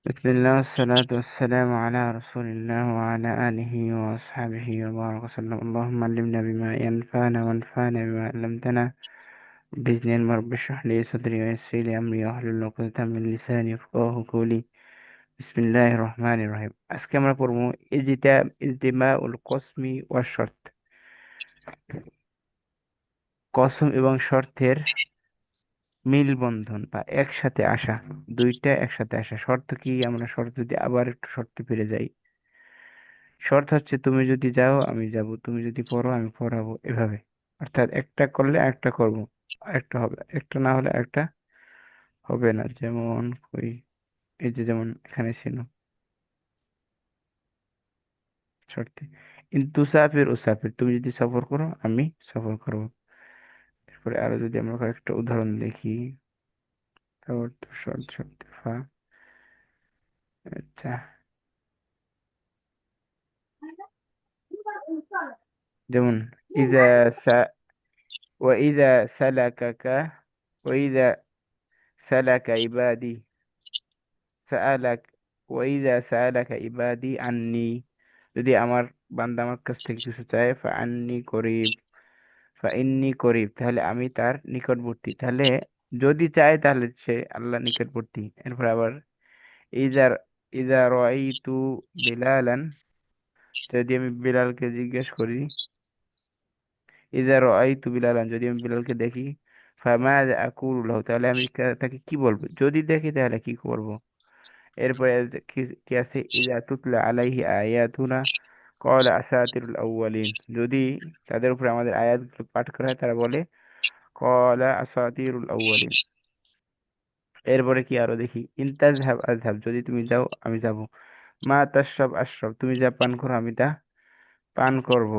بسم الله والصلاة والسلام على رسول الله وعلى آله وأصحابه وبارك وسلم. اللهم علمنا بما ينفعنا وانفعنا بما علمتنا. بإذن الله رب اشرح لي صدري ويسر لي أمري واحلل عقدة من لساني يفقهوا قولي. بسم الله الرحمن الرحيم. আজকে আমরা পড়বো ইজতিমাউল কসমি ওয়াশ শর্ত। কসম এবং শর্তের মিল বন্ধন বা একসাথে আসা, দুইটা একসাথে আসা। শর্ত কি? আমরা শর্ত যদি আবার একটু শর্তে ফিরে যাই, শর্ত হচ্ছে তুমি যদি যাও আমি যাব, তুমি যদি পড়ো আমি পড়াবো, এভাবে। অর্থাৎ একটা করলে একটা করব, একটা হবে, একটা না হলে একটা হবে না। যেমন ওই, এই যে যেমন এখানে ছিল শর্তে, তুসাফির উসাফির, তুমি যদি সফর করো আমি সফর করবো। তারপরে আরো যদি আমরা কয়েকটা উদাহরণ দেখি, তারপর তো শর্ত শর্তে ফা। আচ্ছা, যেমন ইজা সা ওয়াইদা সালাকাকা ওয়াইদা সালাকা ইবাদি সাআলাক ওয়াইদা সাআলাকা ইবাদি আন্নি, যদি আমার বান্দা আমার কাছ থেকে কিছু চায় ফা আন্নি করিব, ফা ইন্নি করিব, তাহলে আমি তার নিকটবর্তী। তাহলে যদি চায় তাহলে সে আল্লাহ নিকটবর্তী। এরপর আবার ইজা ইজা রাআইতু বিলালান, যদি আমি বিলালকে জিজ্ঞেস করি, ইজা রাআইতু বিলালান, যদি আমি বিলালকে দেখি, ফামাযা আকুলু লাহু, তাহলে আমি তাকে কি বলবো? যদি দেখি তাহলে কি করব? এরপরে কি কি আছে? ইজা তুতলা আলাইহি আয়াতুনা ক্বালা আসাতিরুল আউয়ালিন, যদি তাদের উপরে আমাদের আয়াতগুলো পাঠ করা হয় তারা বলে ক্বালা আসাতিরুল আউয়ালিন। এরপরে কি আরো দেখি, ইনতাজহাব আজহাব, যদি তুমি যাও আমি যাব। মা তাশরাব আশরাব, তুমি যা পান করো আমি তা পান করব।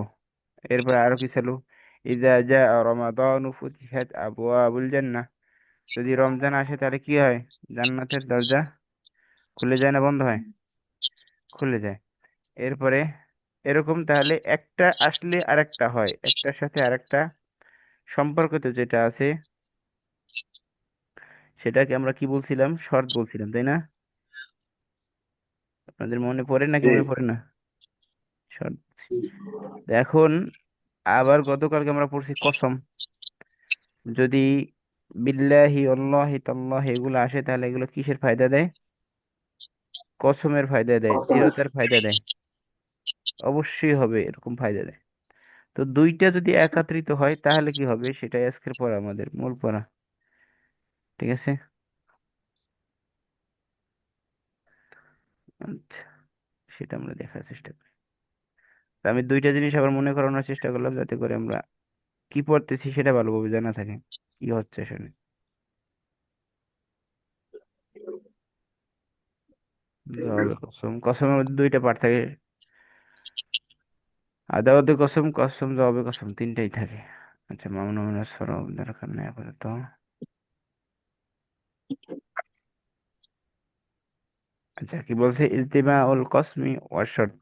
এরপরে আরো কি ছিল? ইজা জা রমাদানু ফুতিহাত আবওয়াবুল জান্নাহ, যদি রমজান আসে তাহলে কি হয়? জান্নাতের দরজা খুলে যায় না বন্ধ হয়? খুলে যায়। এরপরে এরকম, তাহলে একটা আসলে আরেকটা হয়, একটার সাথে আরেকটা সম্পর্কিত যেটা আছে সেটাকে আমরা কি বলছিলাম? শর্ত বলছিলাম, তাই না? আপনাদের মনে পড়ে নাকি জি। মনে পড়ে না? শর্ত। এখন আবার গতকালকে আমরা পড়ছি কসম, যদি বিল্লাহি আল্লাহি তাল্লাহি এগুলো আসে তাহলে এগুলো কিসের ফায়দা দেয়? কসমের ফায়দা দেয়, দৃঢ়তার ফায়দা দেয়। অবশ্যই হবে, এরকম ফায়দা দেয়। তো দুইটা যদি একত্রিত হয় তাহলে কি হবে সেটাই আজকের পড়া, আমাদের মূল পড়া। ঠিক আছে। আচ্ছা, সেটা আমরা দেখার চেষ্টা করি। তো আমি দুইটা জিনিস আবার মনে করানোর চেষ্টা করলাম যাতে করে আমরা কি পড়তেছি সেটা ভালোভাবে জানা থাকে, কি হচ্ছে আসলে। জবাবে কসম, কসমের মধ্যে দুইটা পার্ট থাকে। আদাওয়াতে কসম, কসম জবাবে কসম, তিনটাই থাকে। আচ্ছা, মামুন মামুনের সরব দরকার নেই আপাতত। আচ্ছা, কি বলছে? ইজতিমা উল কসমি ওয়ার শর্ত,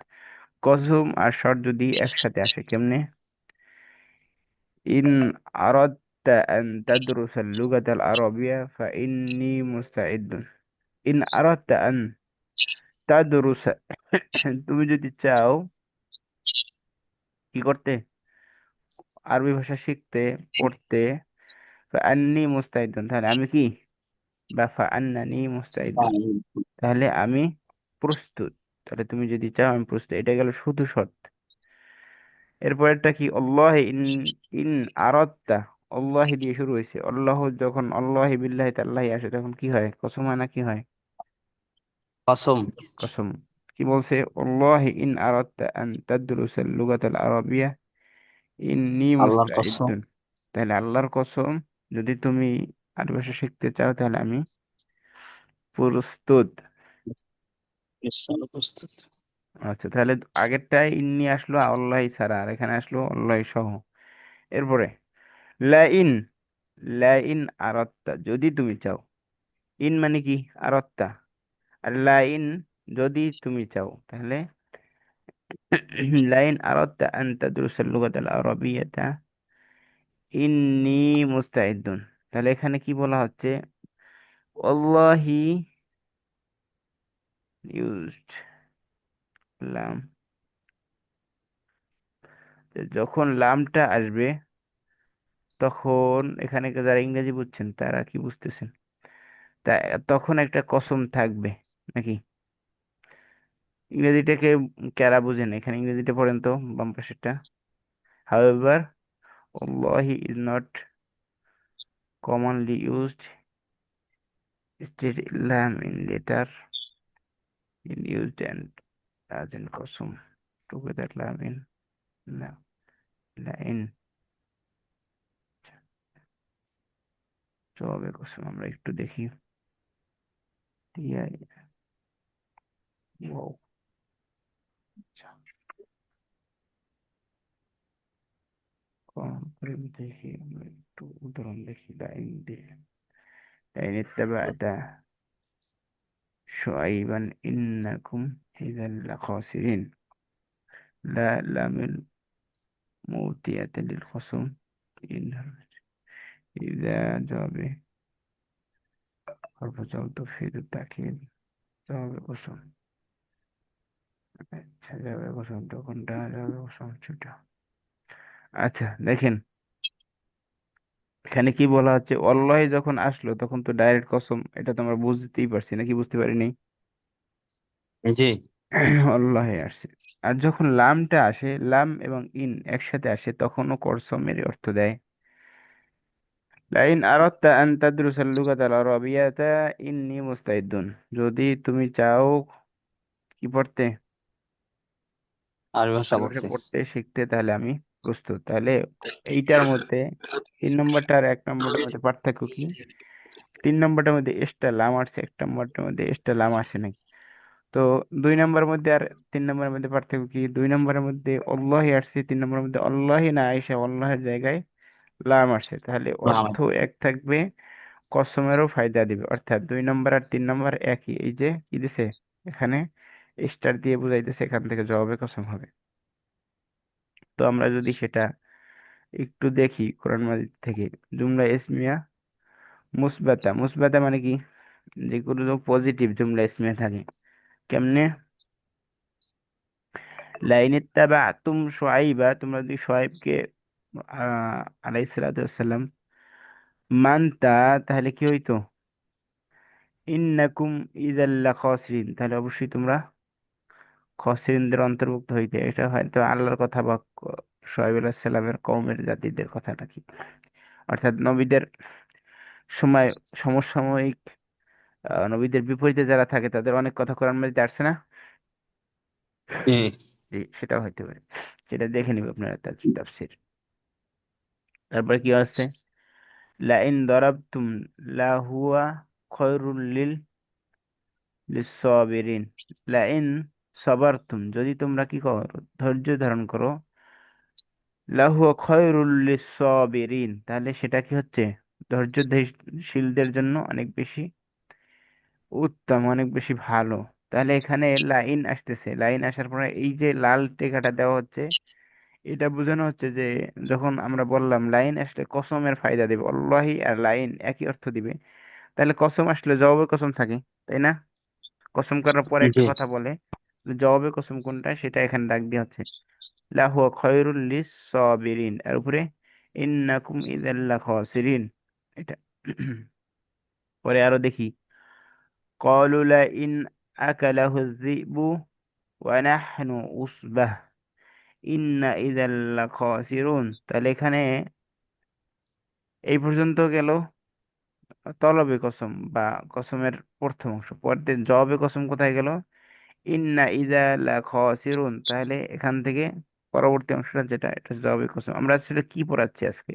কসম আর শর্ত যদি একসাথে আসে কেমনে? In আরাদতা An তাদরুসা আল-লুগাতা আল-আরাবিয়া ফাইন্নী মুস্তাইদ্দুন। ইন আরাদতা আন তাদরুসা, তুমি যদি চাও কি করতে? আরবি ভাষা শিখতে, পড়তে। ফাআন্নী মুস্তাইদুন, তাহলে আমি কি? বা ফাআন্নানি মুস্তাইদুন, তাহলে আমি প্রস্তুত। তাহলে তুমি যদি চাও আমি প্রস্তুত, এটা গেল শুধু শর্ত। এরপরেরটা কি? আল্লাহ ইন, ইন আরাদতা, আল্লাহ দিয়ে শুরু হয়েছে। আল্লাহ যখন আল্লাহ বিল্লাহি তাল্লাহি আসে তখন কি হয়? কসম হয় না কি হয়? কসম। কসম। কি বলছে? আল্লাহ ইন আরাদতা আন তাদরুসাল লুগাতাল আরাবিয়া ইন্নী আল্লাহর কসম। মুস্তাইদ্দুন, তাহলে আল্লাহর কসম, যদি তুমি আরবি ভাষা শিখতে চাও তাহলে আমি প্রস্তুত। নিশ্চয় প্রস্তুত। আচ্ছা, তাহলে আগেরটাই ইন্নি আসলো আল্লাহ ছাড়া, আর এখানে আসলো আল্লাহ সহ। এরপরে লাইন, লাইন আরাত্তা, যদি তুমি চাও। ইন মানে কি? আরাত্তা। আর লাইন, যদি তুমি চাও, তাহলে লাইন আরাত্তা আন তাদরুসাল লুগাতাল আরাবিয়াতা ইন্নী মুস্তাইদুন, তাহলে এখানে কি বলা হচ্ছে? আল্লাহি ইউজড, লাম। যখন লামটা আসবে তখন এখানে যারা ইংরেজি বুঝছেন তারা কি বুঝতেছেন, তা তখন একটা কসম থাকবে নাকি? ইংরেজিটাকে কারা বুঝেন এখানে, ইংরেজিটা পড়েন তো, বাম পাশেরটা। however wallahi is not commonly used, instead lam in later in used and as in কসম together lam in la, la in জবাবে কসম আমরা একটু দেখি। টিআই, ওয়াও, আচ্ছা, কম করে দেখি আমরা একটু উদাহরণ দেখি লাইন দিয়ে। লাইন ইত্তাবা'তা শুআইবান ইন্নাকুম ইযাল লাখাসিরিন, লা লামিল মুতিয়াতা লিল কসম, ইন ইযা জবাবে হরফ জার তুফিদু তাকিদ, জবাবে কসম। আচ্ছা, জবাবে কসম তো কোনটা, জবাবে কসম ছোটা। আচ্ছা দেখেন, এখানে কি বলা হচ্ছে, অল্লাহি যখন আসলো তখন তো ডাইরেক্ট কসম, এটা তো আমরা বুঝতেই পারছি নাকি, বুঝতে পারিনি? জি অল্লাহি আসছে। আর যখন লামটা আসে, লাম এবং ইন একসাথে আসে, তখনও কসমের অর্থ দেয়। লাইন আরাদতা আন তাদরুসাল লুগাতাল আরাবিয়াতা ইন্নী মুস্তাইদুন, যদি তুমি চাও কি পড়তে, আরবি ভাষা আরবি ভাষা পড়তে। পড়তে শিখতে, তাহলে আমি প্রস্তুত। তাহলে এইটার মধ্যে 3 নম্বরটা আর 1 নম্বরের মধ্যে পার্থক্য কি? 3 নম্বরটার মধ্যে এক্সট্রা লাম আসছে, 1 নম্বরটার মধ্যে এক্সট্রা লাম আসে নাই। তো 2 নম্বরের মধ্যে আর 3 নম্বরের মধ্যে পার্থক্য কি? 2 নম্বরের মধ্যে অল্লাহি আসছে, 3 নম্বরের মধ্যে অল্লাহি না আইসা অল্লাহের জায়গায় লাম আসছে, তাহলে অর্থ এক থাকবে, কসমেরও ফায়দা দিবে। অর্থাৎ 2 নম্বর আর 3 নম্বর একই, এই যে কি দিছে এখানে, স্টার দিয়ে বুঝাইতেছে এখান থেকে জবাবে কসম হবে। তো আমরা যদি সেটা একটু দেখি কোরআন মাজিদ থেকে, জুমলা ইসমিয়া মুসবাতা, মুসবাতা মানে কি, যেগুলো পজিটিভ জুমলা ইসমিয়া থাকে। কেমনে? লাইন ইত্তাবা'তুম শুআইবা, তোমরা যদি শুআইবকে আলাইহিস সালাতু ওয়াসসালাম মানতা, তাহলে কি হইতো? ইন্নাকুম ইযাল লাখাসিরিন, তাহলে অবশ্যই তোমরা খসিনদের অন্তর্ভুক্ত হইতে। এটা হয়তো আল্লাহর কথা বা শুআইব আলাইহিস সালামের কওমের জাতিদের কথা নাকি, অর্থাৎ নবীদের সময় সমসাময়িক নবীদের বিপরীতে যারা থাকে তাদের অনেক কথা কোরআন মাজিদে আসছে না? জি জি, সেটাও হইতে পারে, সেটা দেখে নিবে আপনারা তাফসীর। তারপরে কি আছে? লাইন দরাবতুম লাহুয়া খয়রুল লিসসাবিরিন, লাইন সাবারতুম, যদি তোমরা কি করো, ধৈর্য ধারণ করো, লাহুয়া খয়রুল লিসসাবিরিন, তাহলে সেটা কি হচ্ছে, ধৈর্যশীলদের জন্য অনেক বেশি উত্তম, অনেক বেশি ভালো। তাহলে এখানে লাইন আসতেছে, লাইন আসার পরে এই যে লাল টেকাটা দেওয়া হচ্ছে, এটা বোঝানো হচ্ছে যে যখন আমরা বললাম লাইন আসলে কসমের ফায়দা দেবে, অল্লাহি আর লাইন একই অর্থ দিবে, তাহলে কসম আসলে জবাবে কসম থাকে, তাই না? কসম করার পরে একটা জি কথা বলে, জবাবে কসম কোনটা সেটা এখানে দাগ দিয়ে হচ্ছে, লাহুয়া খয়রুল লিস সাবিরিন, এর উপরে ইন্নাকুম ইযাল লাখাসিরিন, এটা। পরে আরো দেখি, ক্বালু লা ইন আকালাহু যিবু ওয়া নাহনু উসবাহ ইন্না ইযাল লাখাসিরুন, তাহলে এখানে এই পর্যন্ত গেল তলবে কসম বা কসমের প্রথম অংশ। পরতে জবাবে কসম কোথায় গেল? ইন্না ইযা লাখাসিরুন, তাহলে এখান থেকে পরবর্তী অংশটা যেটা, এটা জবাবে কসম। আমরা আসলে কি পড়াচ্ছি আজকে?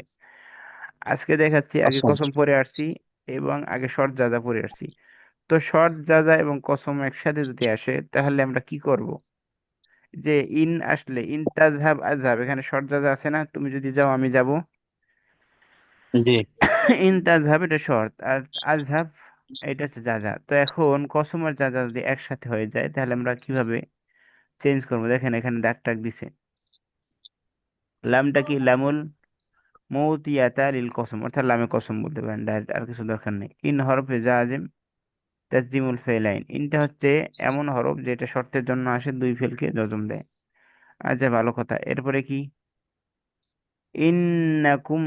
আজকে দেখাচ্ছি, আগে কসম। কসম পড়ে আসছি এবং আগে শর্ত জাজা পড়ে আসছি। তো শর্ত জাজা এবং কসম একসাথে যদি আসে তাহলে আমরা কি করব? যে ইন আসলে, ইন তাজহাব আজহাব, এখানে শর্ত জাজা আছে না, তুমি যদি যাও আমি যাব। জি ইন তাজহাব এটা শর্ত, আর আজহাব এটা হচ্ছে জাজা। তো এখন কসম আর জাজা যদি একসাথে হয়ে যায় তাহলে আমরা কিভাবে চেঞ্জ করবো? দেখেন এখানে দাগ টাগ দিছে, লামটা কি, লামুল মৌতিয়াতা লিল কসম, অর্থাৎ লামে কসম বলতে পারেন ডাইরেক্ট, আর কিছু দরকার নেই। ইন হরফে জাজিম তাজজিমুল ফেলাইন, ইনটা হচ্ছে এমন হরফ যেটা শর্তের জন্য আসে, দুই ফেলকে জজম দেয়। আচ্ছা, ভালো কথা। এরপরে কি? ইন্নাকুম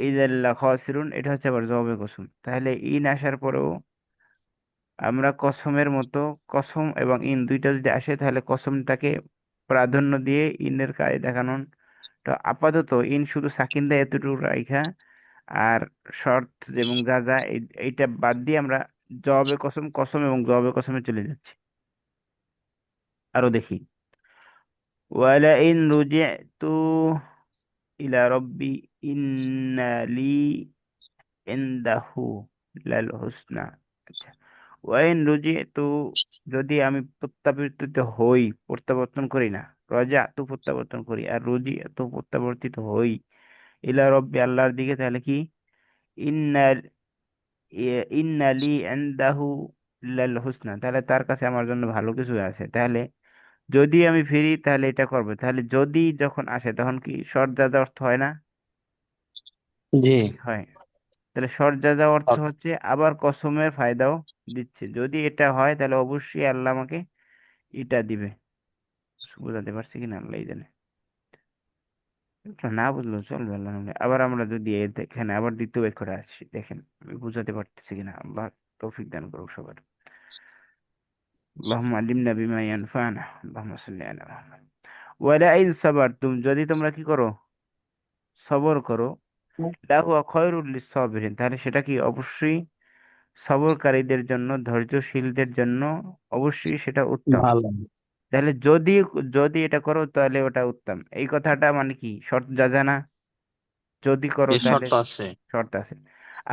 ইযাল্লা খাসিরুন, এটা হচ্ছে আবার জবাবে কসম। তাহলে ইন আসার পরেও আমরা কসমের মতো, কসম এবং ইন দুইটা যদি আসে তাহলে কসমটাকে প্রাধান্য দিয়ে ইনের কাজ দেখানোর। তো আপাতত ইন শুধু সাকিন দেয় এতটুকু রাইখা, আর শর্ত এবং যা যা এইটা বাদ দিয়ে আমরা জবাবে কসম, কসম এবং জবাবে কসমে চলে যাচ্ছি। আরো দেখি। ওয়ালা ইন রুজি'তু ইলা রব্বি ইন্না লি ইনদাহু লাল হুসনা। আচ্ছা, ওয়াইন রুজি'তু, যদি আমি প্রত্যাবর্তিত হই, প্রত্যাবর্তন করি না, রজা তু প্রত্যাবর্তন করি, আর রুজি তু প্রত্যাবর্তিত হই, ইলা রব্বি আল্লাহর দিকে, তাহলে কি? ইন্না ইন্না লি ইনদাহু লাল হুসনা, তাহলে তার কাছে আমার জন্য ভালো কিছু আছে। তাহলে যদি আমি ফিরি তাহলে এটা করবো। তাহলে যদি যখন আসে তখন কি শর্ত অর্থ হয় না? জি। হয়। তাহলে শর্ত অর্থ হক। হচ্ছে আবার কসমের ফায়দাও দিচ্ছে। যদি এটা হয় তাহলে অবশ্যই আল্লাহ আমাকে এটা দিবে। বুঝাতে পারছি কিনা আল্লাহ জানে। এটা না বুঝলেও চলবে, আল্লাহ নামে। আবার আমরা যদি এখানে আবার দ্বিতীয় ব্যাখ্যাটা আসছি, দেখেন আমি বুঝাতে পারতেছি কিনা। আল্লাহ তৌফিক দান করুক সবার। আল্লাহুম্মা আল্লিমনা বিমা ইয়ানফা'না, আল্লাহুম্মা সাল্লি আলা মুহাম্মাদ। ওয়ালা ইন সাবারতুম, যদি তোমরা কি করো? সবর করো। লাহুয়া খায়রুল লিস-সাবিরিন, তাহলে সেটা কি অবশ্যই সবরকারীদের জন্য, ধৈর্যশীলদের জন্য অবশ্যই সেটা উত্তম। ভালো। তাহলে যদি, যদি এটা করো তাহলে ওটা উত্তম, এই কথাটা মানে কি শর্ত যা জানা, যদি করো যে তাহলে শর্ত আছে। শর্ত আছে।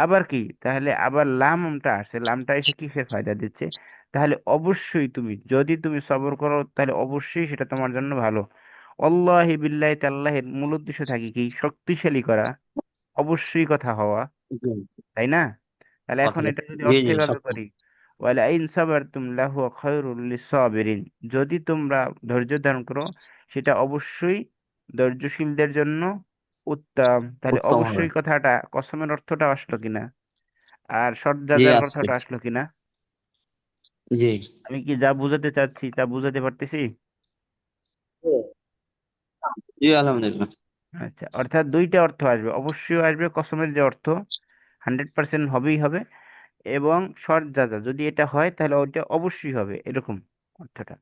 আবার কি? তাহলে আবার লামটা আসে, লামটা এসে কিসের ফায়দা দিচ্ছে? তাহলে অবশ্যই তুমি, যদি তুমি সবর করো তাহলে অবশ্যই সেটা তোমার জন্য ভালো। আল্লাহি বিল্লাহি তাল্লাহের মূল উদ্দেশ্য থাকে কি? শক্তিশালী করা, অবশ্যই কথা হওয়া, জি। তাই না? তাহলে এখন কথা। এটা যদি জি অর্থ জি, এভাবে সত্য। করি, ওয়ালা ইন সাবারতুম লাহুয়া খায়রুল লিস-সাবিরিন, যদি তোমরা ধৈর্য ধারণ করো সেটা অবশ্যই ধৈর্যশীলদের জন্য উত্তম। তাহলে উত্তম হবে। অবশ্যই কথাটা কসমের অর্থটা আসলো কিনা, আর জি শর্ত আছে। কথাটা আসলো কিনা? জি। আমি কি যা বুঝাতে চাচ্ছি তা বুঝাতে পারতেছি? জি আলহামদুলিল্লাহ। আচ্ছা, অর্থাৎ দুইটা অর্থ আসবে, অবশ্যই আসবে কসমের যে অর্থ 100% হবেই হবে, এবং শর্ত যা যা, যদি এটা হয় তাহলে ওইটা অবশ্যই হবে, এরকম অর্থটা।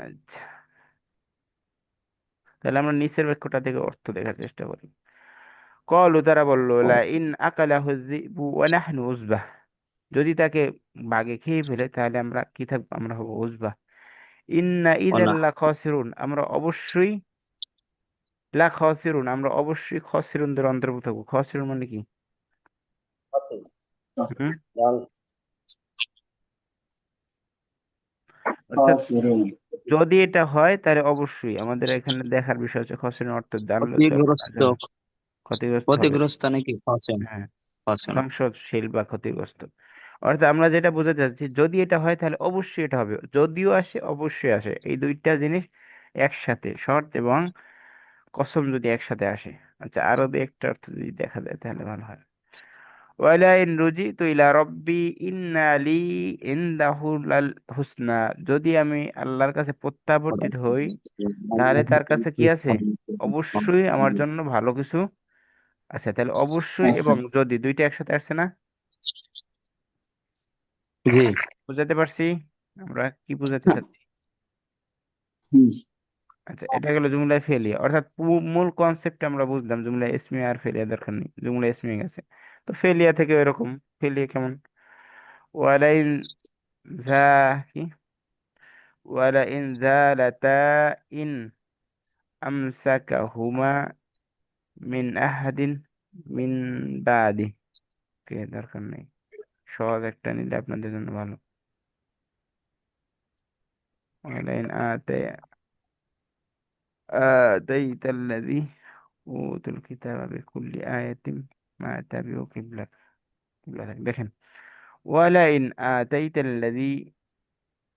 আচ্ছা, তাহলে আমরা নিচের বাক্যটা থেকে অর্থ দেখার চেষ্টা করি। কলু, তারা বললো, লা ইন আকালাহু যিবু ওয়া নাহনু উসবাহ, যদি তাকে বাঘে খেয়ে ফেলে তাহলে আমরা কি থাকবো? আমরা হবো উসবাহ। ইন্না ইযাল ওনা। লা খাসিরুন, আমরা অবশ্যই, লা খাসিরুন, আমরা অবশ্যই খসিরুনদের অন্তর্ভুক্ত হবো। খসিরুন মানে কি? হুম? অর্থাৎ যদি এটা হয় তাহলে অবশ্যই আমাদের এখানে দেখার বিষয় হচ্ছে খসিরুন অর্থ জানলে তো ক্ষতিগ্রস্ত। কাজে না, ক্ষতিগ্রস্ত হবে। ক্ষতিগ্রস্ত নাকি ফসেন? হ্যাঁ, ফসেন। ধ্বংসশীল বা ক্ষতিগ্রস্ত। অর্থাৎ আমরা যেটা বোঝাতে চাচ্ছি, যদি এটা হয় তাহলে অবশ্যই এটা হবে, যদিও আসে অবশ্যই আসে, এই দুইটা জিনিস একসাথে, শর্ত এবং কসম যদি একসাথে আসে। আচ্ছা, আরো দুই একটা অর্থ যদি দেখা যায় তাহলে ভালো হয়। ওয়ালা ইন রুজিতু ইলা রব্বি ইন্না লি ইনদাহু লাল হুসনা, যদি আমি আল্লাহর কাছে প্রত্যাবর্তিত হই তাহলে তার কাছে কি আছে? অবশ্যই আমার জন্য ভালো কিছু আছে। তাহলে অবশ্যই এবং যদি দুইটা একসাথে আসছে না? জি। বুঝাতে পারছি আমরা কি বুঝাতে চাচ্ছি? হুম। আচ্ছা, এটা গেল জুমলায় ফেলিয়া, অর্থাৎ মূল কনসেপ্ট আমরা বুঝলাম, জুমলায় ইসমিয়া আর ফেলিয়া দরকার নেই, জুমলায় ইসমিয়া গেছে। তো ফেলিয়া থেকে এরকম, ফেলিয়া কেমন? ওয়ালাইন যা কি, ওয়ালাইন জালাতা ইন আমসাকাহুমা মিন আহাদিন মিন বাদি, কে দরকার নেই, সহজ একটা নিলে আপনাদের জন্য ভালো। ওয়ালাইন آتيت الذي أوتوا الكتاب بكل آية ما تبعوا قبلتك দেখেন, ولئن آتيت الذي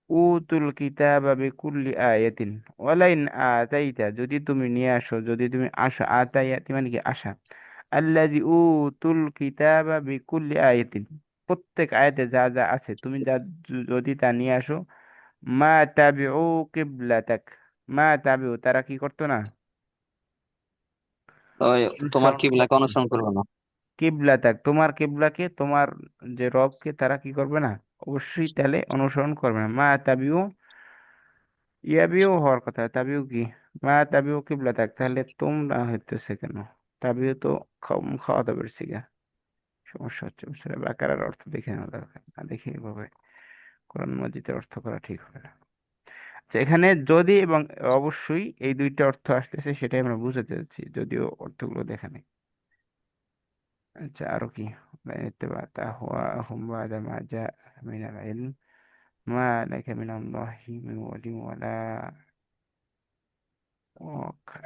أوتوا الكتاب بكل آية, ولئن آتيت যদি তুমি নিয়ে আসো, যদি তুমি আসো, আতায়াতি মানে কি আসা, الذي أوتوا الكتاب بكل آية, প্রত্যেক আয়াতে যা যা আছে তুমি যা যদি তা নিয়ে আসো, মা তাবিউ কিবলাতাক, মা তাবিউ তারা কি করতো না, ওই তোমার অনুসরণ কিবলাকে করতো না। অনুসরণ করবে না। কিবলাতাক তোমার কিবলাকে, তোমার যে রবকে তারা কি করবে না, অবশ্যই তাহলে অনুসরণ করবে না। মা তাবিউ, ইয়াবিউ হওয়ার কথা, তাবিউ কি, মা তাবিউ কিবলাতাক, তাহলে তোমরা হইতেছে কেন, তাবিউ তো খাওয়া দাবার শিখা। সমস্যা হচ্ছে বুঝলে, বাকারার অর্থ দেখে নেওয়া দরকার, না দেখে এভাবে কোরআন মাজিদের অর্থ করা ঠিক হবে না। আচ্ছা, এখানে যদি এবং অবশ্যই এই দুইটা অর্থ আসতেছে, সেটাই আমরা বুঝাতে যাচ্ছি, যদিও অর্থগুলো দেখা নেই। আচ্ছা, আরো কি, ইত্তেবা হুয়া হুম বাদা মা জা মিনাল ইলম মা লাকা মিনাল্লাহি মিন ওয়ালি ওয়ালা। ও,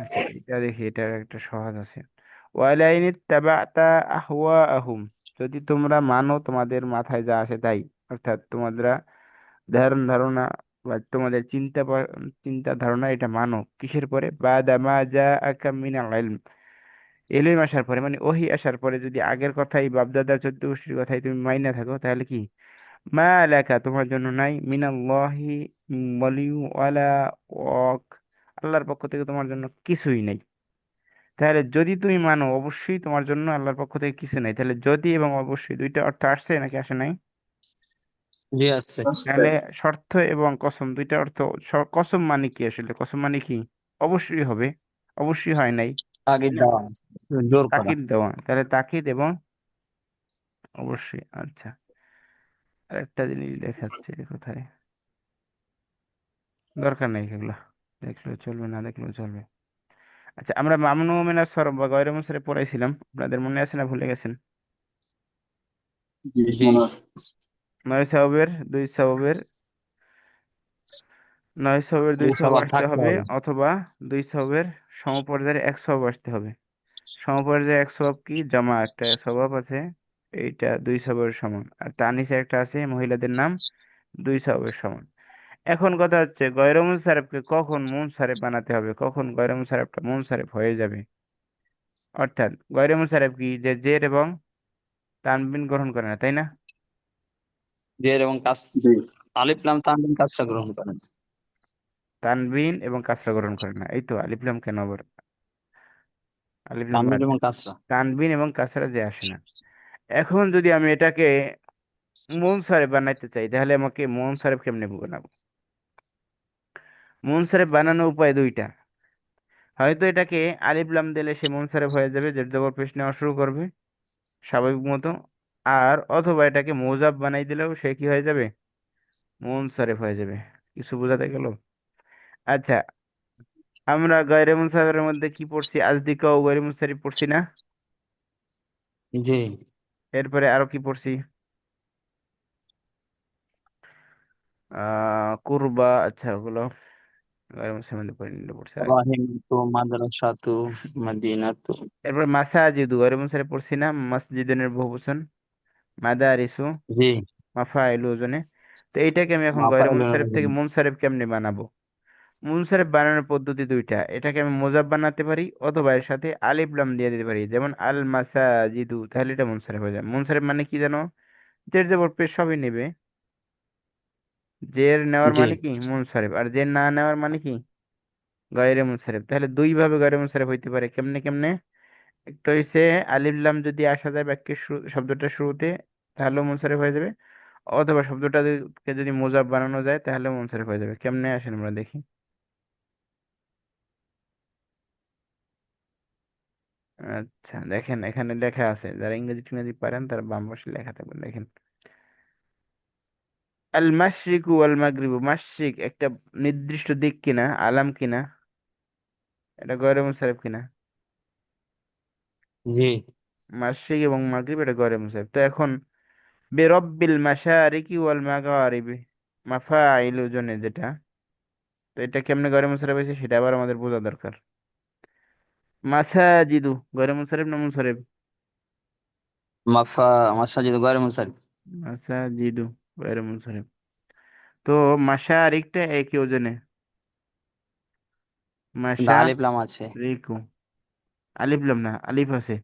আচ্ছা এটা দেখি, এটার একটা সহজ আছে। ওয়ালাইন ইত্তাবা'তা আহওয়াআহুম, যদি তোমরা মানো তোমাদের মাথায় যা আসে তাই, অর্থাৎ তোমরা ধারণা বা তোমাদের চিন্তা ধারণা এটা মানো, কিসের পরে, বাদা মা জাআকা মিনাল ইলম, ইলম আসার পরে, মানে ওহী আসার পরে, যদি আগের কথাই বাপদাদা চোদ্দ গোষ্ঠীর কথাই তুমি মাইনা থাকো, তাহলে কি, মা লাকা তোমার জন্য নাই, মিনাল্লাহি ওয়ালিয়্যুন ওয়ালা ওয়াক, আল্লাহর পক্ষ থেকে তোমার জন্য কিছুই নেই। তাহলে যদি তুমি মানো অবশ্যই তোমার জন্য আল্লাহর পক্ষ থেকে কিছু নেই, তাহলে যদি এবং অবশ্যই দুইটা অর্থ আসছে নাকি আসে নাই? জি আছে। তাহলে শর্ত এবং কসম দুইটা অর্থ, কসম মানে কি আসলে, কসম মানে কি, অবশ্যই হবে, অবশ্যই হয় নাই, আগে তাই না? দেওয়া, জোর করা। তাকিদ দেওয়া, তাহলে তাকিদ এবং অবশ্যই। আচ্ছা, আরেকটা জিনিস দেখাচ্ছে কোথায়, দরকার নেই এগুলো, দেখলেও চলবে, না দেখলেও চলবে। আচ্ছা, আমরা মামনু মিনাস সরফ বা গয়রে মুনসারিফ পড়াইছিলাম, আপনাদের মনে আছে না ভুলে গেছেন? জি। 9 সওয়াবের 2 সওয়াবের, 9 সওয়াবের দুই এই সওয়াব সবার আসতে থাকতে হবে, হবে। অথবা 2 সওয়াবের সমপর্যায়ের 1 সওয়াব আসতে হবে। সমপর্যায়ে 1 সওয়াব কি, জমা একটা স্বভাব আছে, এইটা 2 সওয়াবের সমান, আর তার নিচে একটা আছে মহিলাদের নাম, 2 সওয়াবের সমান। এখন কথা হচ্ছে গয়রে মুনসারিফকে কখন মুনসারিফ বানাতে হবে, কখন গয়রে মুনসারিফটা মুনসারিফ হয়ে যাবে। অর্থাৎ গয়রে মুনসারিফ কি, যে জের এবং তানবিন গ্রহণ করে না, তাই না? জের এবং কাজ, আলিফ লাম তানবিন কাজটা গ্রহণ করেন। তানবিন এবং কাসরা গ্রহণ করে না, এই তো আলিফ লাম কেন আবার, আলিফ লাম তানবিন বাদ, এবং কাজটা। তানবিন এবং কাসরা যে আসে না। এখন যদি আমি এটাকে মুনসারিফ বানাইতে চাই, তাহলে আমাকে মুনসারিফ কেমনে বানাবো? মুনসারিফ বানানোর উপায় দুইটা, হয়তো এটাকে আলিফ লাম দিলে সে মুনসারিফ হয়ে যাবে, জের জবর পেশ নেওয়া শুরু করবে স্বাভাবিক মতো, আর অথবা এটাকে মুজাব বানাই দিলেও সে কি হয়ে যাবে, মুনসারিফ হয়ে যাবে। কিছু বোঝাতে গেল? আচ্ছা, আমরা গায়রে মুনসারিফের মধ্যে কি পড়ছি, আজদিকা ও গায়রে মুনসারিফ পড়ছি না? জি। এরপরে আরো কি পড়ছি, কুরবা, আচ্ছা ওগুলো গায়রে মুনসারিফের মধ্যে পড়ছি আগে। রাহিম তো মাদ্রাসাতু মাদিনাতু। এরপরে মাসাজিদু গায়রে মুনসারিফ পড়ছি না, মসজিদের বহুবচন, মাদারিসু, জি। মাফাইলু ওজনে। তো এইটাকে আমি এখন গয়রে মাফাইল। মুনসারিফ থেকে মুনসারিফ কেমনে বানাবো? মুনসারিফ বানানোর পদ্ধতি দুইটা, এটাকে আমি মোজাব বানাতে পারি, অথবা এর সাথে আলিফ লাম দিয়ে দিতে পারি, যেমন আল মাসাজিদু, তাহলে এটা মুনসারিফ হয়ে যায়। মুনসারিফ মানে কি জানো, জের জবর পেশ সবই নেবে, জের নেওয়ার জি। মানে কি মুনসারিফ, আর জের না নেওয়ার মানে কি গয়রে মুনসারিফ। তাহলে দুই ভাবে গয়রে মুনসারিফ হইতে পারে, কেমনে কেমনে, একটা হইছে আলিফ লাম যদি আসা যায় বাক্যের শুরু, শব্দটার শুরুতে, তাহলেও মুনসারিফ হয়ে যাবে, অথবা শব্দটাকে যদি মোজাব বানানো যায় তাহলে মুনসারিফ হয়ে যাবে। কেমনে আসেন আমরা দেখি। আচ্ছা দেখেন, এখানে লেখা আছে, যারা ইংরেজি টিংরেজি পারেন তারা বাম পাশে লেখা থাকবেন, দেখেন, আল মাশরিকু ওয়াল মাগরিবু, মাশরিক একটা নির্দিষ্ট দিক কিনা, আলাম কিনা, এটা গয়রে মুনসারিফ কিনা, জি। মাশরিক এবং মাগরিব এটা গয়রে মুনসারিফ। তো এখন বেরব্বিল মাশারিকি ওয়াল মাগারিবি, মাফাইলু জনে যেটা, তো এটা কেমনে গয়রে মুনসারিফ হয়েছে সেটা আবার আমাদের বোঝা দরকার। মাসাজিদু গয়রে মুনসারিফ না মুনসারিফ? মাফা মাসাজিদ গয়র মুনসারিফ। মাসাজিদু গয়রে মুনসারিফ। তো মাশারিকটা একই ওজনে, কিন্তু আলিফ লাম আছে। মাশারিকু, আলিফ লাম না, আলিফ আছে,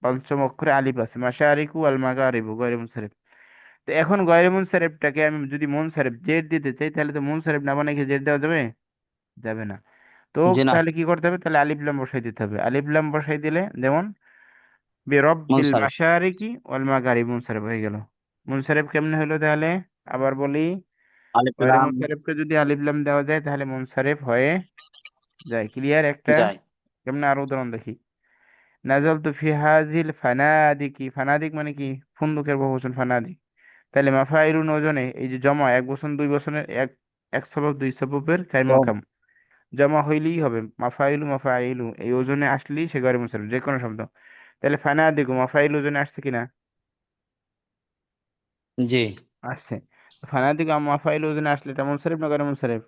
পঞ্চম অক্ষরে আলিফ আছে, মাশারিকু আল মাগারিবু গয়রে মুনসারিফ। তো এখন গয়রে মুনসারিফটাকে আমি যদি মুনসারিফ জেড দিতে চাই, তাহলে তো মুনসারিফ না বানাই কি জেড দেওয়া যাবে? যাবে না। তো জি না। তাহলে কি করতে হবে? তাহলে আলিফ লাম বসাই দিতে হবে। আলিফ লাম বসাই দিলে যেমন বিরব্বিল মুনসারিফ। মাশারিকি ওয়াল মাগারিব মুনসারিফ হয়ে গেল। মুনসারিফ কেমনে হলো তাহলে? আবার বলি, আলিফ গয়রে লাম মুনসারিফকে যদি আলিফ লাম দেওয়া যায় তাহলে মুনসারিফ হয়ে যায়। ক্লিয়ার একটা? যায়। কেমনে আরো উদাহরণ দেখি। নাজালতু ফি হাজিল ফানাদিকি, ফানাদিক মানে কি? ফুন্দুকের বহুবচন ফানাদিক। তাহলে মাফাইলুন ওজনে এই যে জমা, এক বচন দুই বচনের এক, এক সবক দুই সববের চার তো মাকাম, জমা হইলেই হবে মাফাইলু মাফাইলু, এই ওজনে আসলেই সে গয়রে মুনসারিফ যে কোনো শব্দ। তাহলে ফানাদিকু মাফাইল ওজনে আসছে কিনা? জি। আসছে। ফানাদিকু মাফাইল ওজনে আসলে এটা মুনসারিফ না গয়রে মুনসারিফ?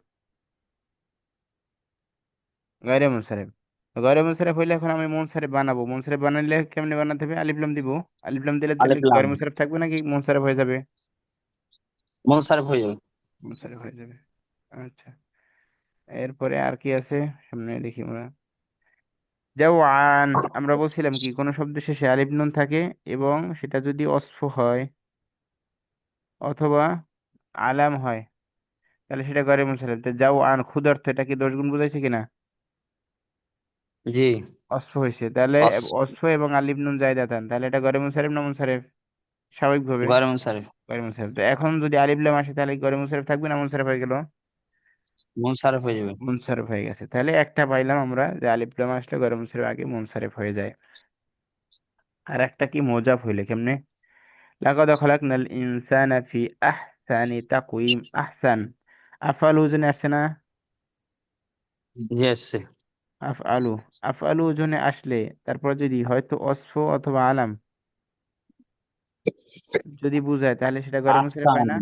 গয়রে মুনসারিফ। তো গয়রে মুনসারিফ হইলে এখন আমি মুনসারিফ বানাবো। মুনসারিফ বানাইলে কেমনে বানাতে হবে? আলিফ লাম দিব। আলিফ লাম দিলে তাহলে আলিফ লাম গয়রে মুনসারিফ থাকবে নাকি মুনসারিফ হয়ে যাবে? মুনসারিফ হয়ে যাবে। মুনসারিফ হয়ে যাবে। আচ্ছা, এরপরে আর কি আছে সামনে দেখি আমরা। জাওআন, আমরা বলছিলাম কি কোন শব্দ শেষে আলিফ নুন থাকে এবং সেটা যদি অস্ফ হয় অথবা আলাম হয়, তাহলে সেটা গয়রে মুনসারিফ। তো জাওআন ক্ষুধার্ত, এটা কি দোষ গুণ বুঝাইছে কিনা? জি। অস্ফ হয়েছে তাহলে অস অস্ফ এবং আলিফ নুন জায়দা থান, তাহলে এটা গয়রে মুনসারিফ না মুনসারিফ? স্বাভাবিকভাবে গয়র মুনসারিফ। গয়রে মুনসারিফ। তো এখন যদি আলিফ লাম আসে তাহলে গয়রে মুনসারিফ থাকবে না মুনসারিফ হয়ে গেল? মুনসারিফ হয়ে যাবে। মুনসারিফ হয়ে গেছে। তাহলে একটা পাইলাম আমরা যে আলিফ লাম আসলে গয়রে মুনসারিফ আগে মুনসারিফ হয়ে যায়। আর একটা কি মোজাফ হইলে কেমনে? লাকাদ খালাকনাল ইনসানা ফি আহসানি তাকওয়িম। আহসান আফআলু ওজনে আসছে না? জি আসছে। আফআলু, আফআলু ওজনে আসলে তারপর যদি হয়তো অসফ অথবা আলাম যদি বুঝায়, তাহলে সেটা গয়রে মুনসারিফ হয় আহসান না?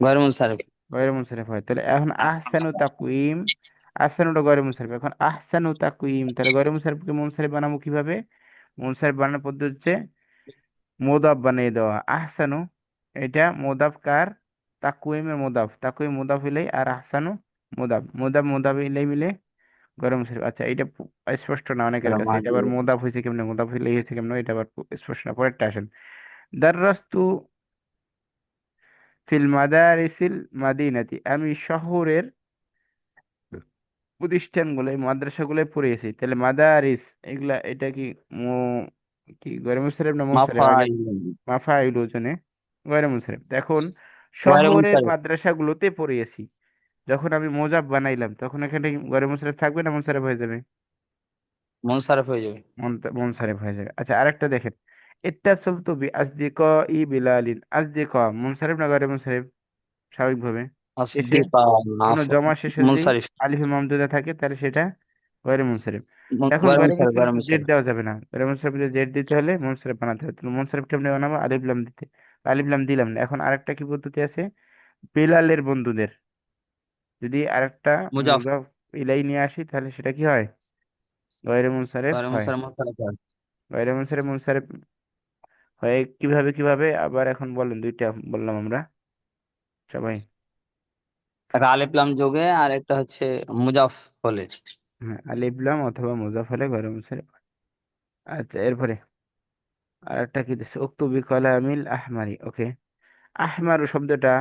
গয়র মুনসারিফ। গয়রে মুনসারিফ হয়। তাহলে এখন আহসানু তাকওয়িম, আহসানুটা গয়রে মুনসারিফ। এখন আহসানু তাকওয়িম, তাহলে গয়রে মুনসারিফকে মুনসারিফ বানাবো কিভাবে? মুনসারিফ বানানোর পদ্ধতি হচ্ছে মোদাফ বানিয়ে দেওয়া। আহসানু এটা মোদাফ কার? তাকুইমের মোদাফ, তাকুইম মোদাফ ইলাই, আর আহসানু মোদাফ, মোদাফ মোদাফ ইলাই মিলে গরম শরীফ। আচ্ছা, এটা স্পষ্ট না অনেকের কাছে, এটা আবার মোদাফ হয়েছে কেমনে, মোদাফ ইলাই হয়েছে কেমনে, এটা আবার স্পষ্ট না। পরেরটা আসেন। দাররাস্তু ফিল মাদারিসিল মাদিনাতি, আমি শহরের প্রতিষ্ঠানগুলোয় মাদ্রাসাগুলোয় পড়িয়েছি। তাহলে মাদারিস এগুলা এটা কি মু কি গরম শরীফ না মুনসারিফ আগে? মাফাইল মাফাইল ওজনে গয়রে মুনসারিফ। এখন গয়র শহরের মুনসারিফ। মাদ্রাসাগুলোতে পড়িয়েছি, যখন আমি মোজাব বানাইলাম তখন এখানে গয়রে মুনসারিফ থাকবে না মুনসারিফ হয়ে যাবে? মুনসারিফ হয়ে যাবে। মুনসারিফ হয়ে যাবে। আচ্ছা, আরেকটা দেখেন। ইত্তাসালতু বি আসদিকা ই বিলালিন, আসদিকা মুনসারিফ না গয়রে মুনসারিফ? স্বাভাবিকভাবে শেষে আসদিকা কোনো জমা শেষে যদি মুনসারিফ। আলিফে মামদুদা থাকে তাহলে সেটা গয়রে মুনসারিফ। এখন গয়র গয়রে মুনসারিফ গয়র মুনসারিফ জেড মুনসারিফ। দেওয়া যাবে না। গয়রে মুনসারিফ জেড দিতে হলে মুনসারিফ বানাতে হবে। তাহলে মুনসারিফ কেমনে বানাবো? আলিফ লাম দিতে। আলিফ লাম দিলাম না। এখন আরেকটা কি পদ্ধতি আছে? বেলালের বন্ধুদের যদি আরেকটা মুজাফ। মুজাফ ইলাই নিয়ে আসি তাহলে সেটা কি হয়? গয়রে মুনসারিফ গয়র হয়। মুনসারিফ মুনসারিফ হয়। গয়রে মুনসারিফ মুনসারিফ হয় কিভাবে কিভাবে আবার এখন বলেন, দুইটা বললাম আমরা সবাই। একটা আলিফ লাম যোগে আর একটা হচ্ছে মুজাফ হলে। হ্যাঁ, আলিফ লাম অথবা মুজাফ হলে গয়রে মুনসারিফ। আচ্ছা, এরপরে আরেকটা কি দিচ্ছে? উক্তুবি কলামিল আহমারি। ওকে, আহমারু শব্দটা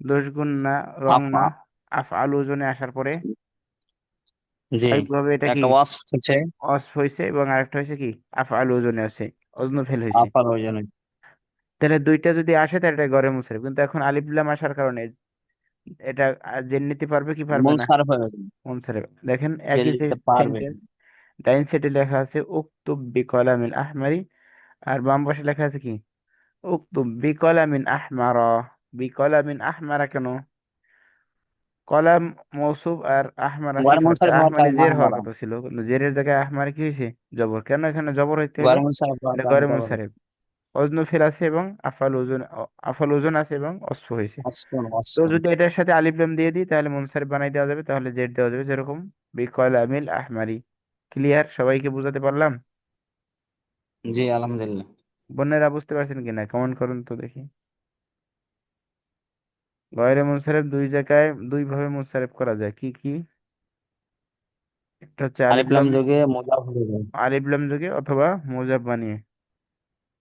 দোষ গুণ না, রং না, আফা। আফ আলু ওজনে আসার পরে জি। স্বাভাবিকভাবে এটা কি একটা ওয়াস হচ্ছে অস হয়েছে, এবং আরেকটা হয়েছে কি আফ আলু ওজনে আছে, অজন্য ফেল হয়েছে। আফার হয়ে যাবে। তাহলে দুইটা যদি আসে তাহলে এটা গড়ে মুছারিফ। কিন্তু এখন আলিফ লাম আসার কারণে এটা জেনে নিতে পারবে কি পারবে না? মুনসারিফ হয়ে যাবে। মুনসারিফ। দেখেন জেনে একই যে নিতে পারবে। সেন্টেন্স, ডাইন সাইডে লেখা আছে উক্তুব বিকলামিল আহমারি, আর বাম পাশে লেখা আছে কি উক্তুব বিকলামিন আহমারা। বিকলামিন আহমারা কেন? কলাম মৌসুফ আর আহমারা গয়র সিফাত, মুনসারিফ হওয়ার আহমারি কারণ জের হওয়ার আহমারা। কথা ছিল, কিন্তু জেরের জায়গায় আহমারি কি হয়েছে? জবর। কেন এখানে জবর হইতে হলো? গয়র মুনসারিফ হওয়ার এটা কারণ গরে জবর মুনসারিফ। হচ্ছে। অজনু ফেল আছে এবং আফাল ওজন, আফাল ওজন আছে এবং অস্ফ হয়েছে। অস্ফন তো অস্ফন। যদি এটার সাথে আলিফ লাম দিয়ে দিই তাহলে মুনসারিফ বানাই দেওয়া যাবে, তাহলে জেড দেওয়া যাবে, যেরকম বিকলামিল আহমারি। ক্লিয়ার? সবাইকে বুঝাতে পারলাম? জি আলহামদুলিল্লাহ। বোনেরা বুঝতে পারছেন কিনা কমেন্ট করুন তো দেখি। গয়রে মুনসারিফ দুই জায়গায় দুই ভাবে মুনসারিফ করা যায়, কি কি? একটা হচ্ছে আলিফ আলিফ লাম লাম, যোগে মুজাফ হয়ে যাবে। আলিফ লাম যুগে অথবা মুজাব বানিয়ে।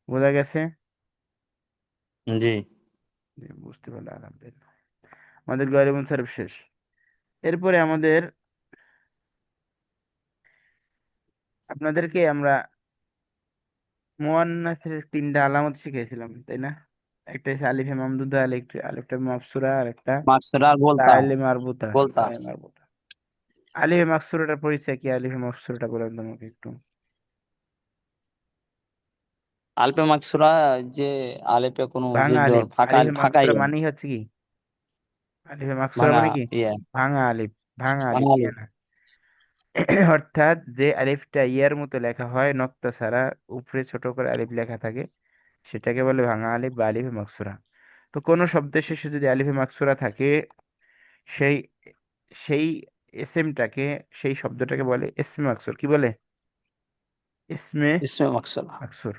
বোঝা গেছে? জি। জি, বুঝতে পারলে আলহামদুলিল্লাহ। আমাদের গয়ের মুনসারিফ শেষ। এরপরে আমাদের আপনাদেরকে আমরা মুয়ান্নাসের তিনটা আলামত শিখিয়েছিলাম, তাই না? একটা হচ্ছে আলিফে মামদুদা, আলিফটা মাকসুরা, আর একটা মাকসুরা আর বলতা। তাইলে মারবুতা। বলতা। তাইলে মারবুতা। আলিফে মাকসুরাটার পরিচয় কি? আলিফে মাকসুরাটা বলেন তো আমাকে একটু। আলিফে মাকসুরা, যে আলিফে কোনো যে ভাঙা জোর আলিফ। ফাঁকা আলিফে ফাঁকাই মাকসুরা মানেই হচ্ছে কি? আলিফে মাকসুরা ভাঙা। মানে কি? ইয়ে। ভাঙা আলিফ। ভাঙা আলিফ, ভাঙা ইয়া আলিফ। না। অর্থাৎ যে আলিফটা ইয়ার মতো লেখা হয়, নক্তা ছাড়া, উপরে ছোট করে আলিফ লেখা থাকে, সেটাকে বলে ভাঙা আলিফ বা আলিফে মাকসুরা। তো কোনো শব্দের শেষে যদি আলিফে মাকসুরা থাকে, সেই সেই এসএমটাকে, সেই শব্দটাকে বলে ইসমে মাকসুর। কি বলে? ইসমে ইসমে মাকসুরা। মাকসুর।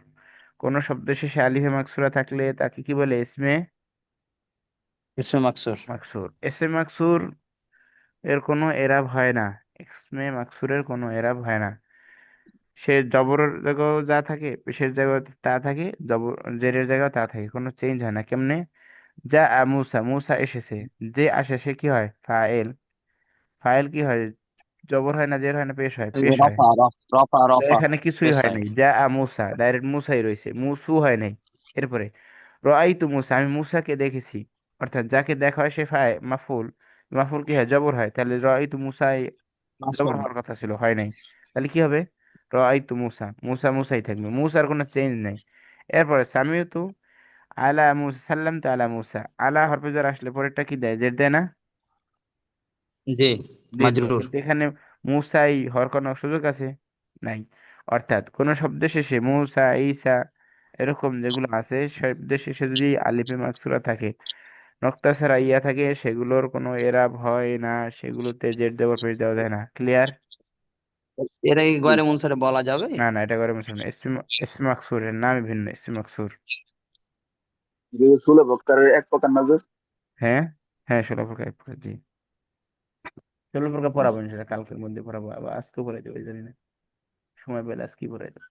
কোন শব্দের শেষে আলিফে মাকসুরা থাকলে তাকে কি বলে? ইসমে ইসমে মাকসুর। মাকসুর। ইসমে মাকসুর এর কোনো এরাব হয় না। ইসমে মাকসুরের কোনো এরাব হয় না। সে জবরের জায়গাও যা থাকে, পেশের জায়গাও তা থাকে, জেরের জায়গাও তা থাকে, কোনো চেঞ্জ হয় না। কেমনে? যা মুসা, মুসা এসেছে। যে আসে সে কি হয়? ফাইল। ফাইল কি হয়? জবর হয় না, জের হয় না, পেশ হয়? পেশ হয়। রফা রফা তো রফা। এখানে কিছুই হয় পেশায়। নাই, যা মুসা, ডাইরেক্ট মুসাই রয়েছে, মুসু হয় নাই। এরপরে রাআইতু মুসা, আমি মুসাকে দেখেছি। অর্থাৎ যাকে দেখা হয় সে মাফুল। মাফুল কি হয়? জবর হয়। তাহলে রাআইতু মুসাই জবর মাসুম। হওয়ার কথা ছিল, হয় নাই। তাহলে কি হবে? রাআইতু মুসা, মুসা মুসাই থাকবে, মুসার কোনো চেঞ্জ নাই। এরপরে সামিউতু আলা মুসা, সাল্লাম তো আলা মুসা। আলা হরফে jar আসলে পরেরটা কি দেয়? জের দেয় না? জি। জের দেয়। মাজরুর। কিন্তু এখানে মুসাই হওয়ার কোনো সুযোগ আছে? নাই। অর্থাৎ কোন শব্দের শেষে মুসা, ঈসা, এরকম যেগুলো আছে, শব্দের শেষে যদি আলিফে মাকসুরা থাকে, নক্তা ছাড়া ইয়া থাকে, সেগুলোর কোনো এরাব হয় না। সেগুলোতে জের দেওয়া, পেশ দেওয়া যায় না। ক্লিয়ার? এর এই গয়রে মুনসারে বলা যাবে? না না, এটা করে মুসলিম না। ইসম মাকসুরের নামই ভিন্ন, ইসম মাকসুর। যে স্থূল প্রকারের এক প্রকার না যে? হ্যাঁ, হ্যাঁ, 16 প্রকার, এক প্রকার, জি। 16 প্রকার পড়াবো সেটা কালকের মধ্যে পড়াবো, আবার আজকেও পড়াই দেবো, জানি না, সময় পেলে আজকেই পড়াই দেবো।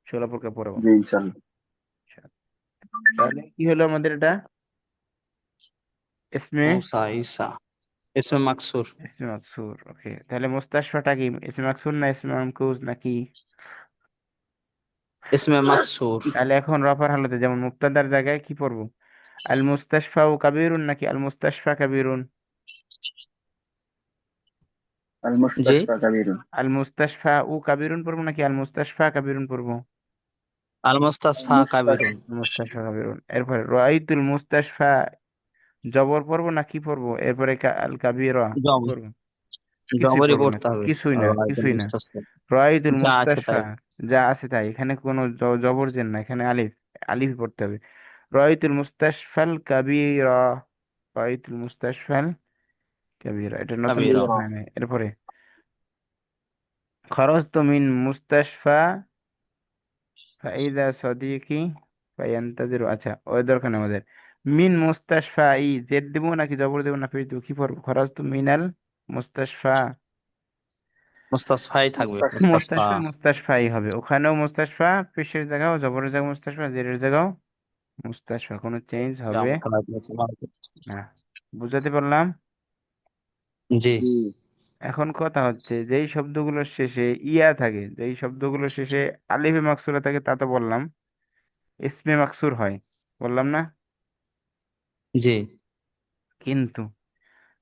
16 প্রকার পড়াবো। জি ইনশাল্লাহ। আচ্ছা, তাহলে কি হলো আমাদের এটা? ইসমে মুসা ঈসা। ইসমে মাকসুর। ইসমে মাকসুর। ওকে, তাহলে মুস্তাশফাটা কি? ইসমে মাকসুর না ইসমে মামকুজ নাকি? ইসমে মাকসুর। তাহলে এখন রফার হালতে যেমন মুক্তাদার জায়গায় কি পড়বো? আল মুস্তাশফা ও কাবিরুন নাকি আল মুস্তাশফা কাবিরুন? আল জি। মুস্তাশফা কাবীরুন। আল মুস্তাশফা ও কাবিরুন পড়বো নাকি আল মুস্তাশফা কাবিরুন পড়বো? আল আল মুস্তাসফা কাবিরুন। মুস্তাশফা কাবিরুন। এরপরে রাআইতুল মুস্তাশফা, জবর পড়বো না কি পড়বো? এরপরে আল কাবিরা কি জব পড়বো? কিছুই জবরই পড়বো না, পড়তে হবে। কিছুই না, রাইতুল কিছুই না। মুস্তাসফা। রাআইতুল যা আছে মুস্তাশফা, তাই। যা আছে তাই। এখানে কোনো জবর জের না, এখানে আলিফ। আলিফ পড়তে হবে। রাআইতুল মুস্তাশফাল কাবীরা। রাআইতুল মুস্তাশফাল কাবীরা, এটা নতুন কাবির। কিছু হয় না। এরপরে খরজতু মিন মুস্তাশফা ফাইদা সদিকি ফায়ান্তাজিরু। আচ্ছা, ওই দরকার নেই আমাদের। মিন মুস্তাশফা, ই জেড দেবো নাকি জবর দেবো না পেশ দেবো? কি পড়বো? খরজতু মিনাল মুস্তাশফা। মুস্তাসফাই থাকবে, মুস্তাশফা। মুস্তাসফা। মুস্তাশফা, মুস্তাশফাই হবে। ওখানেও মুস্তাশফা, পেশের জায়গাও, জবরের জায়গাও মুস্তাশফা, জেরের জায়গাও মুস্তাশফা, কোনো চেঞ্জ হবে না। বুঝাতে পারলাম? জি। জি। এখন কথা হচ্ছে, যেই শব্দগুলোর শেষে ইয়া থাকে, যেই শব্দগুলোর শেষে আলিফে মাকসুরা থাকে, তা তো বললাম ইসমে মাকসুর হয়, বললাম না? জি। কিন্তু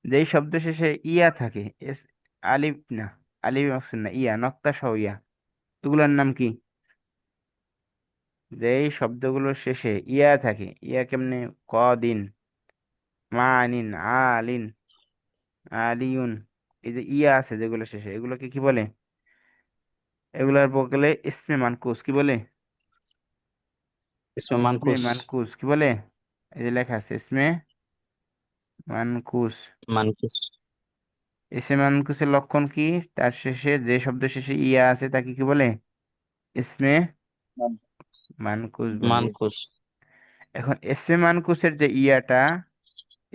যেই শব্দ শেষে ইয়া থাকে, আলিফ না, আলিফ মাকসুর না, ইয়া, নক্তা সহ ইয়া, এগুলোর নাম কি? যেই শব্দগুলোর শেষে ইয়া থাকে, ইয়া কেমনে? কদিন, মানিন, আলিন, আলিউন, এই যে ইয়া আছে যেগুলো শেষে, এগুলোকে কি বলে? এগুলোর বলে ইসমে মানকুস। কি বলে? ইসমে ইসমে মানকুস। মানকুস কি বলে? এই যে লেখা আছে ইসমে মানকুস। মানকুস। ইসমে মানকুসের লক্ষণ কি? তার শেষে, যে শব্দ শেষে ইয়া আছে তাকে কি বলে? ইসমে মানকুস বলে। মানকুস। এখন ইসমে মানকুসের যে ইয়াটা,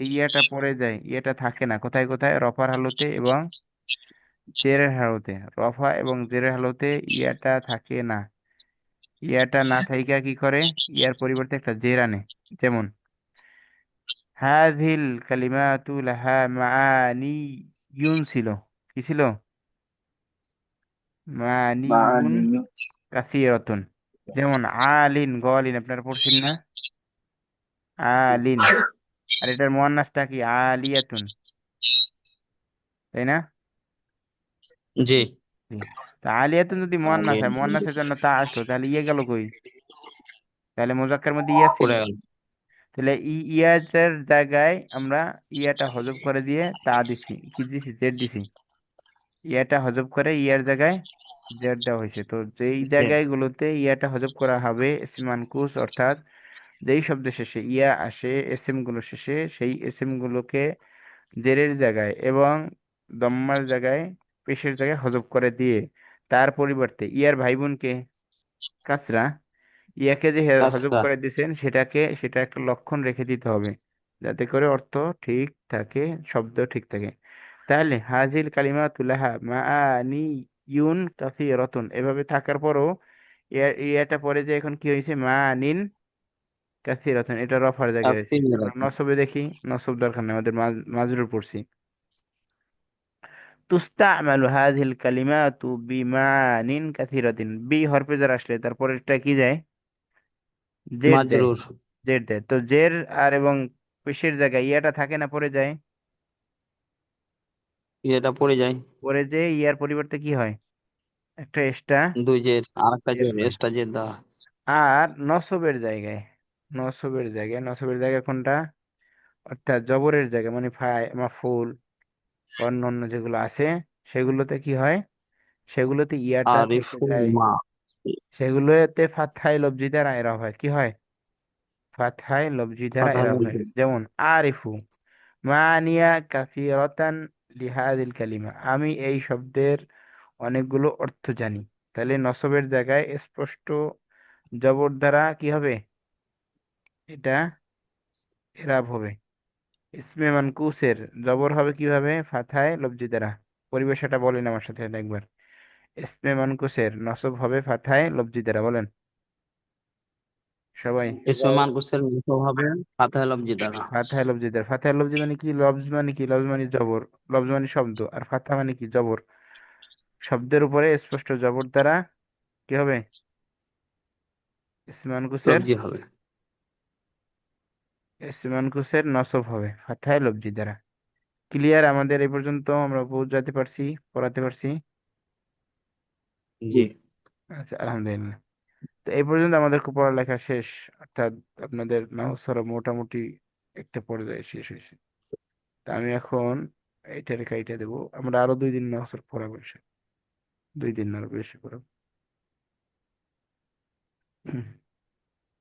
এই ইয়াটা পড়ে যায়, ইয়াটা থাকে না। কোথায় কোথায়? রফার হালতে এবং জেরের হালতে। রফা এবং জেরের হালতে ইয়াটা থাকে না। ইয়াটা না থাইকা কি করে, ইয়ার পরিবর্তে একটা জের আনে। যেমন হাযিল কালিমাতু লাহা মাআনি ইউন ছিল, কি ছিল? মানিউন মানি কাসিরাতুন। যেমন আলিন, গলিন আপনারা পড়ছেন না? আলিন। আর এটার মুয়ান্নাসটা কি? আলিয়াতুন, তাই না? জি। জি। তা আলিয়াতুন যদি মুয়ান্নাস আলিন হয়, মুয়ান্নাসের জন্য তা আসলো, তাহলে ইয়ে গেল কই? তাহলে মুজাক্কার মধ্যে ইয়া ছিল। পড়ে গেল। তাহলে ইয়াটার জায়গায় আমরা ইয়াটা হজব করে দিয়ে তা দিছি, কি দিছি? জেড দিছি। ইয়াটা হজব করে ইয়ার জায়গায় জেড দেওয়া হয়েছে। তো যেই জি। জায়গাগুলোতে ইয়াটা হজব করা হবে ইসম মানকুস, অর্থাৎ যেই শব্দের শেষে ইয়া আসে এসএম গুলো শেষে, সেই এসএম গুলোকে জেরের জায়গায় এবং দম্মার জায়গায়, পেশের জায়গায় হজব করে দিয়ে তার পরিবর্তে ইয়ার ভাই বোনকে কাসরা, ইয়াকে যে হজব কাসরা। করে দিয়েছেন সেটাকে, সেটা একটা লক্ষণ রেখে দিতে হবে, যাতে করে অর্থ ঠিক থাকে, শব্দ ঠিক থাকে। তাহলে হাজিল কালিমা তুলাহা মাআনি ইউন কাসীরাতুন, এভাবে থাকার পরও ইয়াটা পরে যে এখন কি হয়েছে? মাআনিন কাসীরাতুন, এটা রফার জায়গায় হয়েছে। আমরা কাসীরাতুন। নসবে দেখি, নসব দরকার নেই আমাদের, মাজরুর পড়ছি। তুস্তামালু হাযিল কালিমাতু বিমানিন কাসীরাতিন, বি হরফে যার আসলে তারপরেরটা কি যায়? জের দেয়। মাজরুর। জের দেয়, তো জের আর এবং পেশের জায়গায় ইয়াটা থাকে না, পড়ে যায়। এটা পড়ে যায়। পরে যে ইয়ার পরিবর্তে কি হয়? একটা এক্সট্রা দুই জের আর একটা জের জের হয়। এক্সট্রা জের দেওয়া। আর নসবের জায়গায়, নসবের জায়গায় কোনটা? অর্থাৎ জবরের জায়গায়, মানে ফাই মাফুল অন্য অন্য যেগুলো আছে, সেগুলোতে কি হয়? সেগুলোতে ইয়াটা থেকে আরিফুল যায়। মা। সেগুলোতে ফাতহাই লফজি দ্বারা এরা হয়, কি হয়? ফাতহাই লফজি দ্বারা কথা এরা হয়। বলতে। যেমন আরিফু মানিয়া কাসীরাতান লিহাদিল কালিমা, আমি এই শব্দের অনেকগুলো অর্থ জানি। তাহলে নসবের জায়গায় স্পষ্ট জবর দ্বারা কি হবে? এটা এরাব হবে। ইসমে মানকুসের জবর হবে কিভাবে? ফাথায় লফজি দ্বারা। পরিবেশটা বলেন আমার সাথে একবার। ইসমে মানকুসের নসব হবে ফাথায় লফজি দ্বারা, বলেন সবাই। ইসমে মানকুসের মতো হবে ফাতহা লফজি দ্বারা। ফাথায় লফজি দ্বারা। ফাথায় লফজি মানে কি? লফজ মানে কি? লফজ মানে জবর, লফজ মানে শব্দ, আর ফাথা মানে কি? জবর। শব্দের উপরে স্পষ্ট জবর দ্বারা কি হবে? ইসমে মানকুসের, লফজি হবে। ইসমে মানকুসের নসব হবে ফাথায় লফজি দ্বারা। ক্লিয়ার? আমাদের এই পর্যন্ত আমরা বুঝাতে পারছি, পড়াতে পারছি? জি। আচ্ছা, আলহামদুলিল্লাহ। তো এই পর্যন্ত আমাদের পড়ালেখা শেষ, অর্থাৎ আপনাদের নাহু সরফ মোটামুটি একটা পর্যায়ে শেষ হয়েছে। তা আমি এখন এইটা রেখে এইটা দেবো, আমরা আরো 2 দিন নাহু সরফ পড়াবো, 2 দিন আরো বেশি পড়াবো।